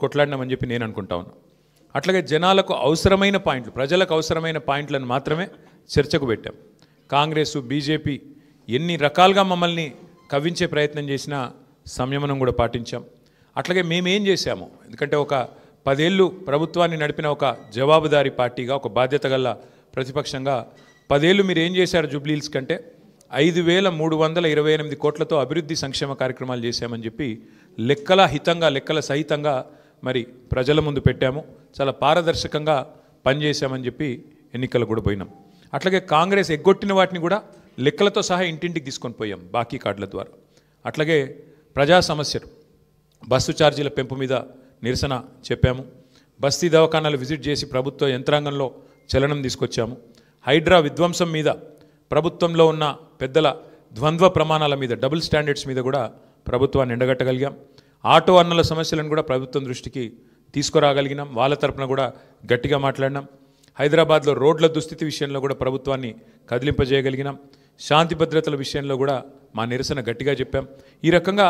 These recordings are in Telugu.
కొట్లాడినామని చెప్పి నేను అనుకుంటా ఉన్నా. అట్లాగే జనాలకు అవసరమైన పాయింట్లు, ప్రజలకు అవసరమైన పాయింట్లను మాత్రమే చర్చకు పెట్టాం. కాంగ్రెస్ బీజేపీ ఎన్ని రకాలుగా మమ్మల్ని కవ్వించే ప్రయత్నం చేసినా సంయమనం కూడా పాటించాం. అట్లాగే మేమేం చేశాము, ఎందుకంటే ఒక 10 ఏళ్ళు ప్రభుత్వాన్ని నడిపిన ఒక జవాబుదారీ పార్టీగా, ఒక బాధ్యత గల ప్రతిపక్షంగా 10 ఏళ్ళు మీరు ఏం చేశారు జూబ్లీహిల్స్ కంటే 5,328 కోట్లతో అభివృద్ధి సంక్షేమ కార్యక్రమాలు చేశామని చెప్పి లెక్కల హితంగా, లెక్కల సహితంగా మరి ప్రజల ముందు పెట్టాము. చాలా పారదర్శకంగా పనిచేశామని చెప్పి ఎన్నికలు కూడా పోయినాం. అట్లాగే కాంగ్రెస్ ఎగ్గొట్టిన వాటిని కూడా లెక్కలతో సహా ఇంటింటికి తీసుకొని పోయాం బాకీ కార్డుల ద్వారా. అట్లాగే ప్రజా సమస్యలు, బస్సు ఛార్జీల పెంపు మీద నిరసన చెప్పాము. బస్తీ దవాఖానాలు విజిట్ చేసి ప్రభుత్వ యంత్రాంగంలో చలనం తీసుకొచ్చాము. హైడ్రా విధ్వంసం మీద, ప్రభుత్వంలో ఉన్న పెద్దల ద్వంద్వ ప్రమాణాల మీద, డబుల్ స్టాండర్డ్స్ మీద కూడా ప్రభుత్వాన్ని ఎండగట్టగలిగాం. ఆటో అన్నల సమస్యలను కూడా ప్రభుత్వం దృష్టికి తీసుకురాగలిగినాం. వాళ్ళ తరపున కూడా గట్టిగా మాట్లాడినాం. హైదరాబాద్లో రోడ్ల దుస్థితి విషయంలో కూడా ప్రభుత్వాన్ని కదిలింపజేయగలిగినాం. శాంతి భద్రతల విషయంలో కూడా మా నిరసన గట్టిగా చెప్పాం. ఈ రకంగా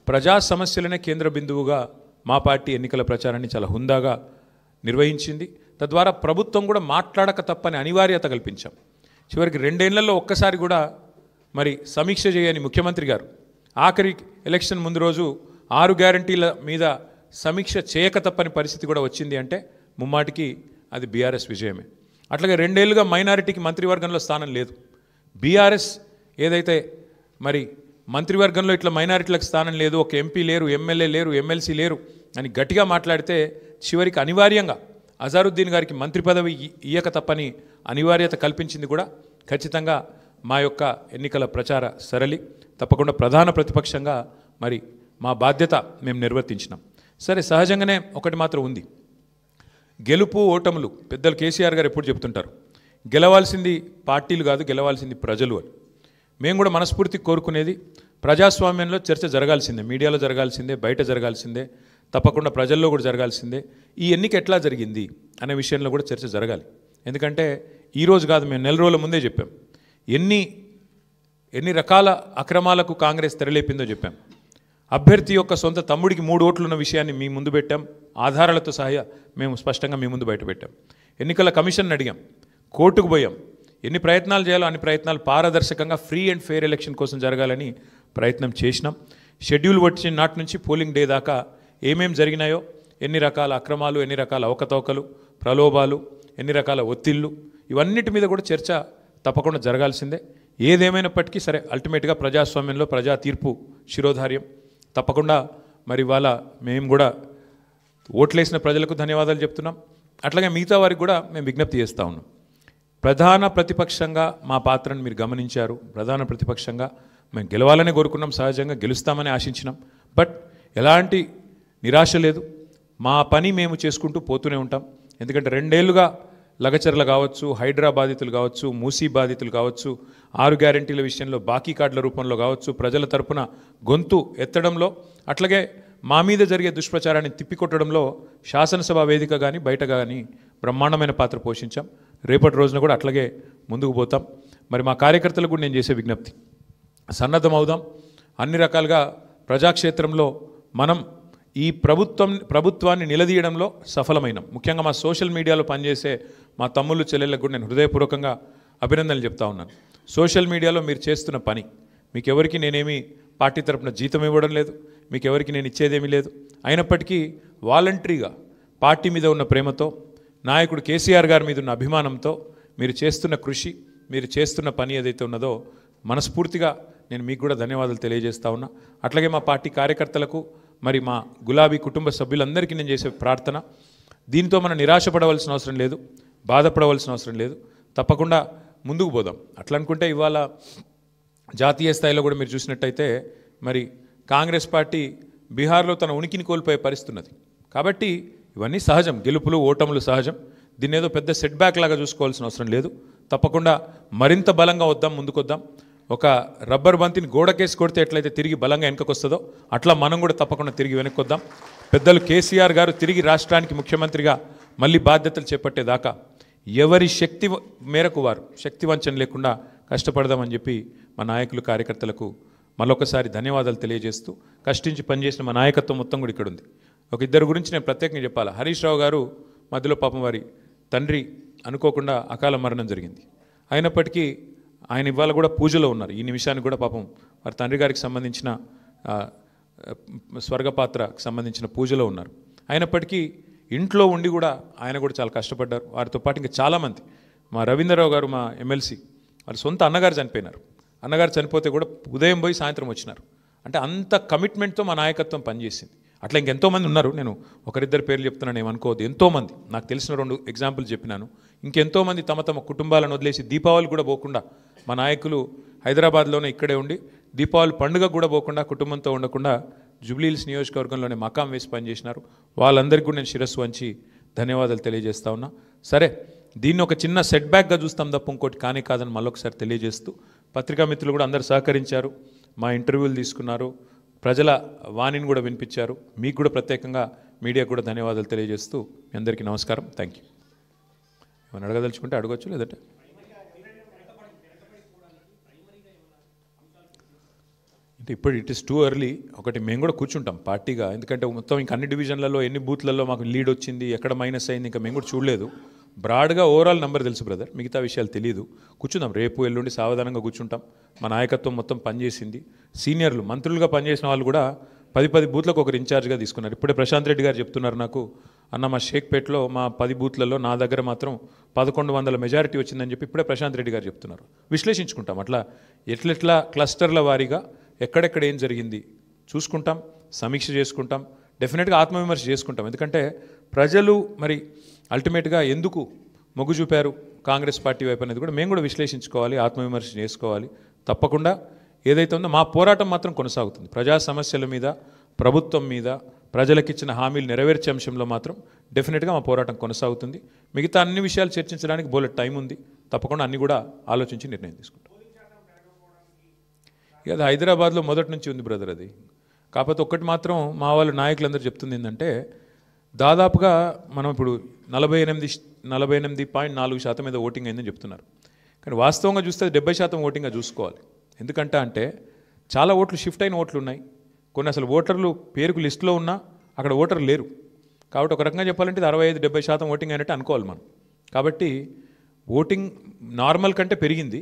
ప్రజా సమస్యలనే కేంద్ర బిందువుగా మా పార్టీ ఎన్నికల ప్రచారాన్ని చాలా హుందాగా నిర్వహించింది. తద్వారా ప్రభుత్వం కూడా మాట్లాడక తప్పని అనివార్యత కల్పించాం. చివరికి 2 ఏళ్లలో ఒక్కసారి కూడా మరి సమీక్ష చేయని ముఖ్యమంత్రి గారు ఆఖరి ఎలక్షన్ ముందు రోజు 6 గ్యారంటీల మీద సమీక్ష చేయక తప్పని పరిస్థితి కూడా వచ్చింది అంటే ముమ్మాటికి అది బీఆర్ఎస్ విజయమే. అట్లాగే 2 ఏళ్లుగా మైనారిటీకి మంత్రివర్గంలో స్థానం లేదు. బీఆర్ఎస్ ఏదైతే మరి మంత్రివర్గంలో ఇట్లా మైనారిటీలకు స్థానం లేదు, ఒక ఎంపీ లేరు, ఎమ్మెల్యే లేరు, ఎమ్మెల్సీ లేరు అని గట్టిగా మాట్లాడితే చివరికి అనివార్యంగా అజారుద్దీన్ గారికి మంత్రి పదవి ఇయ్యక తప్పని అనివార్యత కల్పించింది కూడా ఖచ్చితంగా మా యొక్క ఎన్నికల ప్రచార సరళి. తప్పకుండా ప్రధాన ప్రతిపక్షంగా మరి మా బాధ్యత మేము నిర్వర్తించినాం. సరే, సహజంగానే ఒకటి మాత్రం ఉంది, గెలుపు ఓటములు పెద్దలు కేసీఆర్ గారు ఎప్పుడు చెప్తుంటారు, గెలవాల్సింది పార్టీలు కాదు, గెలవాల్సింది ప్రజలు అని. మేము కూడా మనస్ఫూర్తి కోరుకునేది ప్రజాస్వామ్యంలో చర్చ జరగాల్సిందే, మీడియాలో జరగాల్సిందే, బయట జరగాల్సిందే, తప్పకుండా ప్రజల్లో కూడా జరగాల్సిందే. ఈ ఎన్నిక ఎట్లా జరిగింది అనే విషయంలో కూడా చర్చ జరగాలి. ఎందుకంటే ఈరోజు కాదు, మేము 4 రోజుల ముందే చెప్పాం ఎన్ని రకాల అక్రమాలకు కాంగ్రెస్ తెరలేపిందో చెప్పాం. అభ్యర్థి యొక్క సొంత తమ్ముడికి 3 ఓట్లు ఉన్న విషయాన్ని మీ ముందు పెట్టాం. ఆధారాలతో సహా మేము స్పష్టంగా మీ ముందు బయట పెట్టాం. ఎన్నికల కమిషన్ అడిగాం, కోర్టుకు పోయాం. ఎన్ని ప్రయత్నాలు చేయాలో అన్ని ప్రయత్నాలు పారదర్శకంగా ఫ్రీ అండ్ ఫెయిర్ ఎలక్షన్ కోసం జరగాలని ప్రయత్నం చేసినాం. షెడ్యూల్ వచ్చిన నాటి నుంచి పోలింగ్ డే దాకా ఏమేం జరిగినాయో, ఎన్ని రకాల అక్రమాలు, ఎన్ని రకాల అవకతవకలు, ప్రలోభాలు, ఎన్ని రకాల ఒత్తిళ్ళు, ఇవన్నిటి మీద కూడా చర్చ తప్పకుండా జరగాల్సిందే. ఏదేమైనప్పటికీ సరే, అల్టిమేట్గా ప్రజాస్వామ్యంలో ప్రజా తీర్పు శిరోధార్యం. తప్పకుండా మరి వాళ్ళ మేము కూడా ఓట్లేసిన ప్రజలకు ధన్యవాదాలు చెప్తున్నాం. అట్లాగే మిగతా వారికి కూడా మేము విజ్ఞప్తి చేస్తూ ఉన్నాం. ప్రధాన ప్రతిపక్షంగా మా పాత్రను మీరు గమనించారు. ప్రధాన ప్రతిపక్షంగా మేము గెలవాలనే కోరుకున్నాం, సహజంగా గెలుస్తామని ఆశించినాం. బట్ ఎలాంటి నిరాశ లేదు, మా పని మేము చేసుకుంటూ పోతూనే ఉంటాం. ఎందుకంటే 2 ఏళ్లుగా లగచర్ల కావచ్చు, హైడ్రా బాధితులు కావచ్చు, మూసీ బాధితులు కావచ్చు, 6 గ్యారంటీల విషయంలో బాకీ కార్డుల రూపంలో కావచ్చు, ప్రజల తరపున గొంతు ఎత్తడంలో, అట్లాగే మా మీద జరిగే దుష్ప్రచారాన్ని తిప్పికొట్టడంలో శాసనసభ వేదిక కానీ బయట కానీ బ్రహ్మాండమైన పాత్ర పోషించాం. రేపటి రోజున కూడా అట్లాగే ముందుకు పోతాం. మరి మా కార్యకర్తలకు కూడా నేను చేసే విజ్ఞప్తి, సన్నద్ధం అవుదాం. అన్ని రకాలుగా ప్రజాక్షేత్రంలో మనం ఈ ప్రభుత్వాన్ని నిలదీయడంలో సఫలమైనాం. ముఖ్యంగా మా సోషల్ మీడియాలో పనిచేసే మా తమ్ముళ్ళు చెల్లెళ్ళకు కూడా నేను హృదయపూర్వకంగా అభినందనలు చెప్తా ఉన్నాను. సోషల్ మీడియాలో మీరు చేస్తున్న పని, మీకు ఎవరికి నేనేమి పార్టీ తరపున జీతం ఇవ్వడం లేదు, మీకు ఎవరికి నేను ఇచ్చేదేమీ లేదు. అయినప్పటికీ వాలంటరీగా పార్టీ మీద ఉన్న ప్రేమతో, నాయకుడు కేసీఆర్ గారి మీద ఉన్న అభిమానంతో మీరు చేస్తున్న కృషి, మీరు చేస్తున్న పని ఏదైతే ఉన్నదో మనస్ఫూర్తిగా నేను మీకు కూడా ధన్యవాదాలు తెలియజేస్తా ఉన్నా. అట్లాగే మా పార్టీ కార్యకర్తలకు, మరి మా గులాబీ కుటుంబ సభ్యులందరికీ నేను చేసే ప్రార్థన, దీంతో మనం నిరాశపడవలసిన అవసరం లేదు, బాధపడవలసిన అవసరం లేదు. తప్పకుండా ముందుకు పోదాం. అట్లా అనుకుంటే ఇవాళ జాతీయ స్థాయిలో కూడా మీరు చూసినట్టయితే మరి కాంగ్రెస్ పార్టీ బీహార్లో తన ఉనికిని కోల్పోయే పరిస్థితి ఉన్నది. కాబట్టి ఇవన్నీ సహజం, గెలుపులు ఓటములు సహజం. దీన్ని ఏదో పెద్ద సెట్ బ్యాక్ లాగా చూసుకోవాల్సిన అవసరం లేదు. తప్పకుండా మరింత బలంగా వద్దాం, ముందుకొద్దాం. ఒక రబ్బర్ బంతిని గోడకేసి కొడితే ఎట్లయితే తిరిగి బలంగా వెనకకొస్తుందో అట్లా మనం కూడా తప్పకుండా తిరిగి వెనక్కొద్దాం. పెద్దలు కేసీఆర్ గారు తిరిగి రాష్ట్రానికి ముఖ్యమంత్రిగా మళ్ళీ బాధ్యతలు చేపట్టేదాకా ఎవరి శక్తి మేరకు వారు శక్తి వంచన లేకుండా కష్టపడదామని చెప్పి మా నాయకులు కార్యకర్తలకు మరొకసారి ధన్యవాదాలు తెలియజేస్తూ, కష్టించి పనిచేసిన మా నాయకత్వం మొత్తం కూడా ఇక్కడ ఉంది. ఒక ఇద్దరు గురించి నేను ప్రత్యేకంగా చెప్పాలి. హరీష్ రావు గారు మధ్యలో పాపం వారి తండ్రి అనుకోకుండా అకాల మరణం జరిగింది. అయినప్పటికీ ఆయన ఇవాళ కూడా పూజలో ఉన్నారు. ఈ నిమిషానికి కూడా పాపం వారి తండ్రి గారికి సంబంధించిన స్వర్గపాత్రకు సంబంధించిన పూజలో ఉన్నారు. అయినప్పటికీ ఇంట్లో ఉండి కూడా ఆయన కూడా చాలా కష్టపడ్డారు. వారితో పాటు ఇంకా చాలామంది, మా రవీంద్రరావు గారు మా ఎమ్మెల్సీ, వాళ్ళ సొంత అన్నగారు చనిపోయినారు. అన్నగారు చనిపోతే కూడా ఉదయం పోయి సాయంత్రం వచ్చినారు. అంటే అంత కమిట్మెంట్తో మా నాయకత్వం పనిచేసింది. అట్లా ఇంకెంతోమంది ఉన్నారు. నేను ఒకరిద్దరు పేర్లు చెప్తున్నాను, ఏమనుకోవద్దు. ఎంతోమంది నాకు తెలిసిన 2 ఎగ్జాంపుల్ చెప్పినాను. ఇంకెంతోమంది తమ తమ కుటుంబాలను వదిలేసి దీపావళి కూడా పోకుండా, మా నాయకులు హైదరాబాద్లోనే ఇక్కడే ఉండి దీపావళి పండుగ కూడా పోకుండా, కుటుంబంతో ఉండకుండా జూబ్లీహిల్స్ నియోజకవర్గంలోనే మకాం వేసి పనిచేసినారు. వాళ్ళందరికీ కూడా నేను శిరస్సు వంచి ధన్యవాదాలు తెలియజేస్తా ఉన్నా. సరే, దీన్ని ఒక చిన్న సెట్ బ్యాక్గా చూస్తాం తప్ప ఇంకోటి కానీ కాదని మళ్ళొకసారి తెలియజేస్తూ, పత్రికా మిత్రులు కూడా అందరు సహకరించారు, మా ఇంటర్వ్యూలు తీసుకున్నారు, ప్రజల వాణిని కూడా వినిపించారు. మీకు కూడా ప్రత్యేకంగా మీడియా కూడా ధన్యవాదాలు తెలియజేస్తూ మీ అందరికీ నమస్కారం. Thank you. ఏమైనా అడగదలుచుకుంటే అడగచ్చు, లేదంటే అంటే ఇప్పుడు ఇట్ ఇస్ టూ ఎర్లీ. ఒకటి మేము కూడా కూర్చుంటాం పార్టీగా, ఎందుకంటే మొత్తం ఇంకా అన్ని డివిజన్లలో ఎన్ని బూత్లలో మాకు లీడ్ వచ్చింది, ఎక్కడ మైనస్ అయింది, ఇంకా మేము కూడా చూడలేదు. బ్రాడ్గా ఓవరాల్ నెంబర్ తెలుసు బ్రదర్, మిగతా విషయాలు తెలియదు. కూర్చుందాం, రేపు ఎల్లుండి సావధానంగా కూర్చుంటాం. మా నాయకత్వం మొత్తం పనిచేసింది. సీనియర్లు మంత్రులుగా పనిచేసిన వాళ్ళు కూడా 10 బూత్లకు ఒకరు ఇన్ఛార్జ్గా తీసుకున్నారు. ఇప్పుడే ప్రశాంత్ రెడ్డి గారు చెప్తున్నారు నాకు, అన్న మా షేక్పేట్లో మా 10 బూత్లలో నా దగ్గర మాత్రం 1100 మెజారిటీ వచ్చిందని చెప్పి ఇప్పుడే ప్రశాంత్ రెడ్డి గారు చెప్తున్నారు. విశ్లేషించుకుంటాం అట్లా ఎట్లెట్లా క్లస్టర్ల వారీగా ఎక్కడెక్కడ ఏం జరిగింది చూసుకుంటాం, సమీక్ష చేసుకుంటాం, డెఫినెట్గా ఆత్మవిమర్శ చేసుకుంటాం. ఎందుకంటే ప్రజలు మరి అల్టిమేట్గా ఎందుకు మొగ్గు చూపారు కాంగ్రెస్ పార్టీ వైపు అనేది కూడా మేము కూడా విశ్లేషించుకోవాలి, ఆత్మవిమర్శ చేసుకోవాలి. తప్పకుండా ఏదైతే ఉందో మా పోరాటం మాత్రం కొనసాగుతుంది. ప్రజా సమస్యల మీద, ప్రభుత్వం మీద, ప్రజలకిచ్చిన హామీలు నెరవేర్చే అంశంలో మాత్రం డెఫినెట్గా మా పోరాటం కొనసాగుతుంది. మిగతా అన్ని విషయాలు చర్చించడానికి బోలెడ్ టైం ఉంది. తప్పకుండా అన్ని కూడా ఆలోచించి నిర్ణయం తీసుకుంటాం. ఇక అది హైదరాబాద్లో మొదటి నుంచి ఉంది బ్రదర్ అది. కాకపోతే ఒక్కటి మాత్రం మా వాళ్ళ నాయకులందరూ చెప్తుంది ఏంటంటే, దాదాపుగా మనం ఇప్పుడు 48.4% మీద ఓటింగ్ అయిందని చెప్తున్నారు. కానీ వాస్తవంగా చూస్తే 70% ఓటింగ్గా చూసుకోవాలి. ఎందుకంటే అంటే చాలా ఓట్లు షిఫ్ట్ అయిన ఓట్లు ఉన్నాయి. కొన్ని అసలు ఓటర్లు పేరుకు లిస్టులో ఉన్నా అక్కడ ఓటర్లు లేరు. కాబట్టి ఒక రకంగా చెప్పాలంటే 65-70% ఓటింగ్ అయినట్టు అనుకోవాలి మనం. కాబట్టి ఓటింగ్ నార్మల్ కంటే పెరిగింది,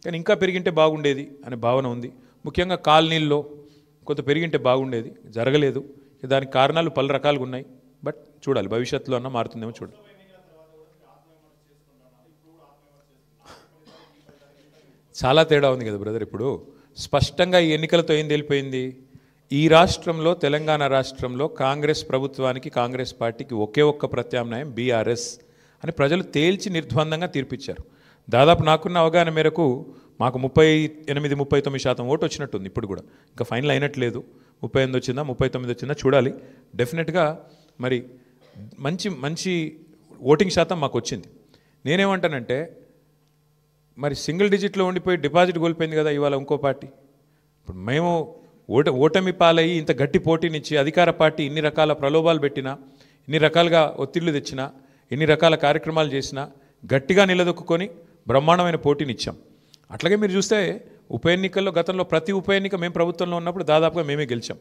కానీ ఇంకా పెరిగింటే బాగుండేది అనే భావన ఉంది. ముఖ్యంగా కాలనీల్లో కొంత పెరిగింటే బాగుండేది, జరగలేదు. దానికి కారణాలు పలు రకాలుగా ఉన్నాయి. బట్ చూడాలి, భవిష్యత్తులో అన్న మారుతుందేమో చూడాలి. చాలా తేడా ఉంది కదా బ్రదర్. ఇప్పుడు స్పష్టంగా ఈ ఎన్నికలతో ఏం తెలిపోయింది, ఈ రాష్ట్రంలో, తెలంగాణ రాష్ట్రంలో కాంగ్రెస్ ప్రభుత్వానికి, కాంగ్రెస్ పార్టీకి ఒకే ఒక్క ప్రత్యామ్నాయం బీఆర్ఎస్ అని ప్రజలు తేల్చి నిర్ద్వందంగా తీర్పిచ్చారు. దాదాపు నాకున్న అవగాహన మేరకు మాకు 38-39% ఓటు వచ్చినట్టుంది. ఇప్పుడు కూడా ఇంకా ఫైనల్ అయినట్లేదు. 38 వచ్చిందా 39 వచ్చిందా చూడాలి. డెఫినెట్గా మరి మంచి ఓటింగ్ శాతం మాకు వచ్చింది. నేనేమంటానంటే, మరి సింగిల్ డిజిట్లో ఉండిపోయి డిపాజిట్ కోల్పోయింది కదా ఇవాళ ఇంకో పార్టీ. ఇప్పుడు మేము ఓటమి పాలయ్యి ఇంత గట్టి పోటీనిచ్చి అధికార పార్టీ ఇన్ని రకాల ప్రలోభాలు పెట్టినా, ఇన్ని రకాలుగా ఒత్తిళ్లు తెచ్చినా, ఎన్ని రకాల కార్యక్రమాలు చేసినా గట్టిగా నిలదొక్కుని బ్రహ్మాండమైన పోటీనిచ్చాం. అట్లాగే మీరు చూస్తే ఉప ఎన్నికల్లో గతంలో ప్రతి ఉప ఎన్నిక మేము ప్రభుత్వంలో ఉన్నప్పుడు దాదాపుగా మేమే గెలిచాం,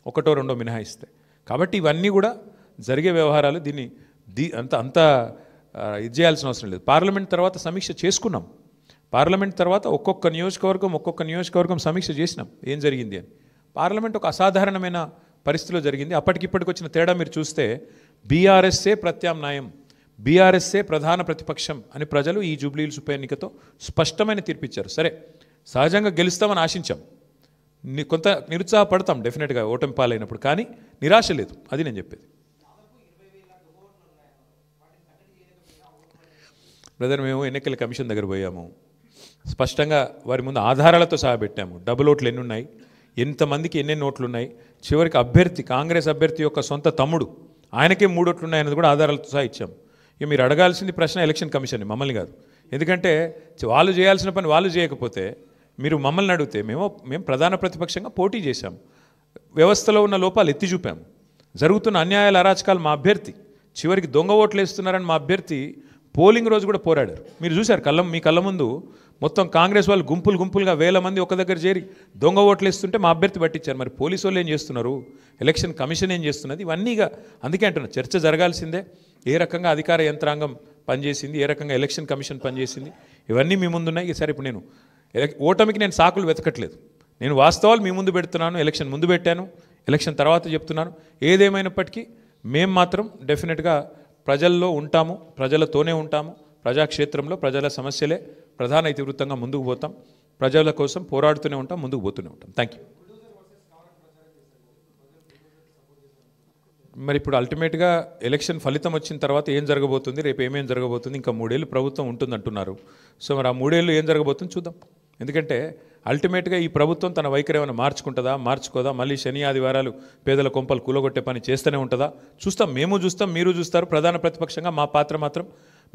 1-2 మినహాయిస్తే. కాబట్టి ఇవన్నీ కూడా జరిగే వ్యవహారాలు. దీన్ని అంత ఇది చేయాల్సిన అవసరం లేదు. పార్లమెంట్ తర్వాత సమీక్ష చేసుకున్నాం. పార్లమెంట్ తర్వాత ఒక్కొక్క నియోజకవర్గం సమీక్ష చేసినాం ఏం జరిగింది అని. పార్లమెంట్ ఒక అసాధారణమైన పరిస్థితిలో జరిగింది. అప్పటికిప్పటికి వచ్చిన తేడా మీరు చూస్తే బీఆర్ఎస్ఏ ప్రత్యామ్నాయం, బీఆర్ఎస్ఏ ప్రధాన ప్రతిపక్షం అని ప్రజలు ఈ జూబ్లీహిల్స్ ఉప ఎన్నికతో స్పష్టమైన తీర్పిచ్చారు. సరే, సహజంగా గెలుస్తామని ఆశించాం, కొంత నిరుత్సాహపడతాం డెఫినెట్గా ఓటమి పాలైనప్పుడు, కానీ నిరాశ లేదు. అది నేను చెప్పేది. బ్రదర్, మేము ఎన్నికల కమిషన్ దగ్గర పోయాము, స్పష్టంగా వారి ముందు ఆధారాలతో సహా పెట్టాము. డబుల్ ఓట్లు ఎన్ని ఉన్నాయి, ఎంతమందికి ఎన్నెన్ని ఓట్లు ఉన్నాయి, చివరికి అభ్యర్థి, కాంగ్రెస్ అభ్యర్థి యొక్క సొంత తమ్ముడు, ఆయనకే 3 ఓట్లు ఉన్నాయన్నది కూడా ఆధారాలతో సహా ఇచ్చాము. ఇక మీరు అడగాల్సింది ప్రశ్న ఎలక్షన్ కమిషన్, మమ్మల్ని కాదు. ఎందుకంటే వాళ్ళు చేయాల్సిన పని వాళ్ళు చేయకపోతే మీరు మమ్మల్ని అడిగితే మేము ప్రధాన ప్రతిపక్షంగా పోటీ చేశాము, వ్యవస్థలో ఉన్న లోపాలు ఎత్తి చూపాము, జరుగుతున్న అన్యాయాల అరాచకాలు మా అభ్యర్థి, చివరికి దొంగ ఓట్లు వేస్తున్నారని మా అభ్యర్థి పోలింగ్ రోజు కూడా పోరాడారు. మీరు చూశారు మీ కళ్ళ ముందు మొత్తం కాంగ్రెస్ వాళ్ళు గుంపులుగా వేల మంది ఒక దగ్గర చేరి దొంగ ఓట్లు వేస్తుంటే మా అభ్యర్థి పట్టించారు. మరి పోలీసు వాళ్ళు ఏం చేస్తున్నారు, ఎలక్షన్ కమిషన్ ఏం చేస్తున్నది, ఇవన్నీగా అందుకే అంటున్నారు చర్చ జరగాల్సిందే. ఏ రకంగా అధికార యంత్రాంగం పనిచేసింది, ఏ రకంగా ఎలక్షన్ కమిషన్ పనిచేసింది, ఇవన్నీ మీ ముందున్నాయి. సరే ఇప్పుడు నేను ఓటమికి నేను సాకులు వెతకట్లేదు, నేను వాస్తవాలు మీ ముందు పెడుతున్నాను. ఎలక్షన్ ముందు పెట్టాను, ఎలక్షన్ తర్వాత చెప్తున్నాను. ఏదేమైనప్పటికీ మేము మాత్రం డెఫినెట్గా ప్రజల్లో ఉంటాము, ప్రజలతోనే ఉంటాము. ప్రజాక్షేత్రంలో ప్రజల సమస్యలే ప్రధాన ఇతివృత్తంగా ముందుకు పోతాం. ప్రజల కోసం పోరాడుతూనే ఉంటాం, ముందుకు పోతూనే ఉంటాం. Thank you. మరి ఇప్పుడు అల్టిమేట్గా ఎలక్షన్ ఫలితం వచ్చిన తర్వాత ఏం జరగబోతుంది, రేపు ఏమేం జరగబోతుంది, ఇంకా 3 ఏళ్ళు ప్రభుత్వం ఉంటుందంటున్నారు. సో మరి ఆ 3 ఏళ్ళు ఏం జరగబోతుంది చూద్దాం. ఎందుకంటే అల్టిమేట్గా ఈ ప్రభుత్వం తన వైఖరి ఏమైనా మార్చుకుంటుందా, మార్చుకోదా, మళ్ళీ శని ఆదివారాలు పేదల కొంపలు కూలగొట్టే పని చేస్తూనే ఉంటుందా చూస్తాం. మేము చూస్తాం, మీరు చూస్తారు. ప్రధాన ప్రతిపక్షంగా మా పాత్ర మాత్రం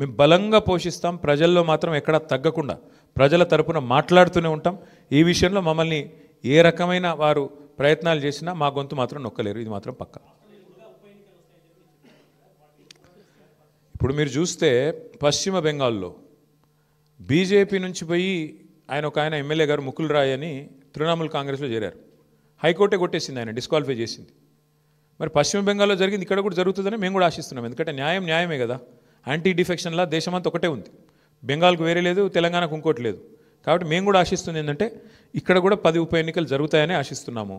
మేము బలంగా పోషిస్తాం. ప్రజల్లో మాత్రం ఎక్కడా తగ్గకుండా ప్రజల తరపున మాట్లాడుతూనే ఉంటాం. ఈ విషయంలో మమ్మల్ని ఏ రకమైన వారు ప్రయత్నాలు చేసినా మా గొంతు మాత్రం నొక్కలేరు, ఇది మాత్రం పక్కా. ఇప్పుడు మీరు చూస్తే పశ్చిమ బెంగాల్లో బీజేపీ నుంచి పోయి ఒక ఆయన ఎమ్మెల్యే గారు ముకుల్ రాయ్ అని తృణమూల్ కాంగ్రెస్లో చేరారు. హైకోర్టే కొట్టేసింది, ఆయన డిస్క్వాలిఫై చేసింది. మరి పశ్చిమ బెంగాల్లో జరిగింది, ఇక్కడ కూడా జరుగుతుందని మేము కూడా ఆశిస్తున్నాం. ఎందుకంటే న్యాయమే కదా. యాంటీ డిఫెక్షన్లా దేశమంతా ఒకటే ఉంది, బెంగాల్కు వేరే లేదు, తెలంగాణకు ఇంకోటి లేదు. కాబట్టి మేము కూడా ఆశిస్తుంది ఏంటంటే ఇక్కడ కూడా 10 ఉప ఎన్నికలు జరుగుతాయని ఆశిస్తున్నాము.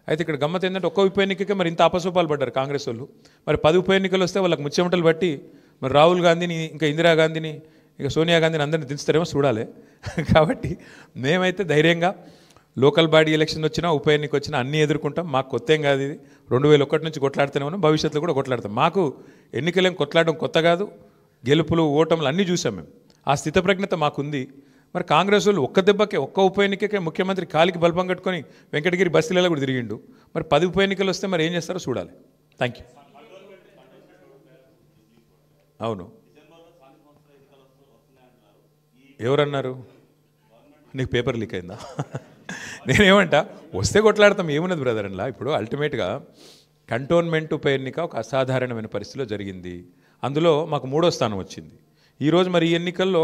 అయితే ఇక్కడ గమ్మత్ ఏంటంటే ఒక్క ఉప ఎన్నికకే మరి ఇంత అపసోపాలు పడ్డారు కాంగ్రెస్ వాళ్ళు. మరి 10 ఉప ఎన్నికలు వస్తే వాళ్ళకి ముచ్చెమటలు బట్టి మరి రాహుల్ గాంధీని, ఇంకా ఇందిరాగాంధీని, ఇక సోనియా గాంధీని అందరినీ దించుతారేమో చూడాలి. కాబట్టి మేమైతే ధైర్యంగా లోకల్ బాడీ ఎలక్షన్ వచ్చినా ఉప ఎన్నిక వచ్చినా అన్నీ ఎదుర్కొంటాం. మాకు కొత్త ఏం కాదు ఇది. 2001 నుంచి కొట్లాడుతూనే ఉన్నాం, భవిష్యత్తులో కూడా కొట్లాడతాం. మాకు ఎన్నికలేం కొట్లాడడం కొత్త కాదు, గెలుపులు ఓటములు అన్నీ చూసాం మేము. ఆ స్థితప్రజ్ఞత మాకుంది. మరి కాంగ్రెస్ వాళ్ళు ఒక్క దెబ్బకే ఒక్క ఉప ఎన్నికకే ముఖ్యమంత్రి కాలికి బల్బం కట్టుకొని వెంకటగిరి బస్తీలలో కూడా తిరిగిండు. మరి 10 ఉప ఎన్నికలు వస్తే మరి ఏం చేస్తారో చూడాలి. Thank you. అవును, ఎవరన్నారు? నీకు పేపర్ లీక్ అయిందా? నేనేమంటా, వస్తే కొట్లాడతాం, ఏమున్నది బ్రదర్ అలా. ఇప్పుడు అల్టిమేట్గా కంటోన్మెంట్ ఉప ఎన్నిక ఒక అసాధారణమైన పరిస్థితిలో జరిగింది. అందులో మాకు 3వ స్థానం వచ్చింది. ఈరోజు మరి ఈ ఎన్నికల్లో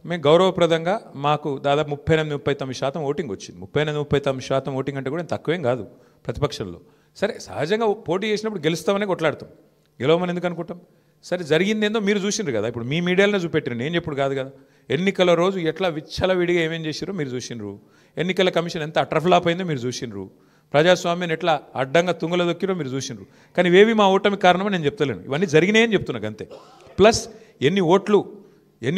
మేము గౌరవప్రదంగా మాకు దాదాపు 38-39% ఓటింగ్ వచ్చింది. 38-39% ఓటింగ్ అంటే కూడా తక్కువేం కాదు ప్రతిపక్షంలో. సరే, సహజంగా పోటీ చేసినప్పుడు గెలుస్తామనే కొట్లాడతాం, గెలవమని ఎందుకు అనుకుంటాం? సరే, జరిగింది ఏందో మీరు చూసిండ్రు కదా, ఇప్పుడు మీ మీడియాలోనే చూపెట్టిరు, నేను చెప్పుడు కాదు కదా. ఎన్నికల రోజు ఎట్లా విచ్చలవిడిగా ఏమేం చేసిరో మీరు చూసిండ్రు. ఎన్నికల కమిషన్ ఎంత అట్రఫ్లాప్ అయిందో మీరు చూసిండ్రు. ప్రజాస్వామ్యం ఎట్లా అడ్డంగా తుంగలో దొక్కిరో మీరు చూసిండ్రు. కానీ ఇవేవి మా ఓటమి కారణమని నేను చెప్తలేను, ఇవన్నీ జరిగినాయని చెప్తున్నాను అంతే. ప్లస్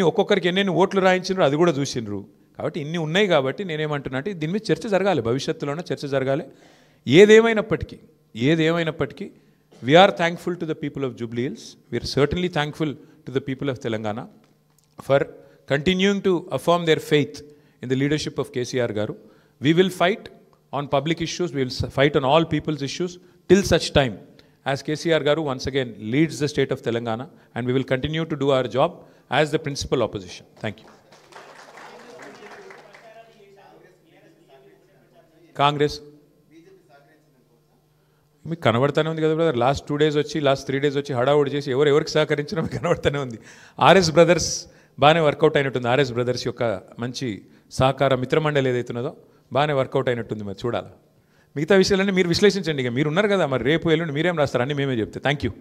ఒక్కొక్కరికి ఎన్ని ఓట్లు రాయించిండ్రు అది కూడా చూసిండ్రు. కాబట్టి ఇన్ని ఉన్నాయి. కాబట్టి నేనేమంటున్నా అంటే దీని మీద చర్చ జరగాలి, భవిష్యత్తులోనే చర్చ జరగాలి. ఏదేమైనప్పటికీ we are thankful to the people of Jubilee Hills. We are certainly thankful to the people of Telangana for continuing to affirm their faith in the leadership of KCR Garu. We will fight on public issues, we will fight on all people's issues till such time as KCR Garu once again leads the state of Telangana, and we will continue to do our job as the principal opposition. Thank you. Congress మీకు కనబడతానే ఉంది కదా బ్రదర్. లాస్ట్ 2 days వచ్చి, లాస్ట్ 3 days వచ్చి హడావుడి చేసి ఎవరికి సహకరించినా మీకు కనబడతానే ఉంది. ఆర్ఎస్ బ్రదర్స్ బాగానే వర్కౌట్ అయినట్టుంది. ఆర్ఎస్ బ్రదర్స్ యొక్క మంచి సహకార మిత్రమండలి ఏదైతున్నదో బాగానే వర్కౌట్ అయినట్టుంది. మరి చూడాలి. మిగతా విషయాలన్నీ మీరు విశ్లేషించండి. ఇక మీరు ఉన్నారు కదా, మరి రేపు ఎల్లుండి మీరేం రాస్తారు అన్నీ మేమే చెప్తే. Thank you.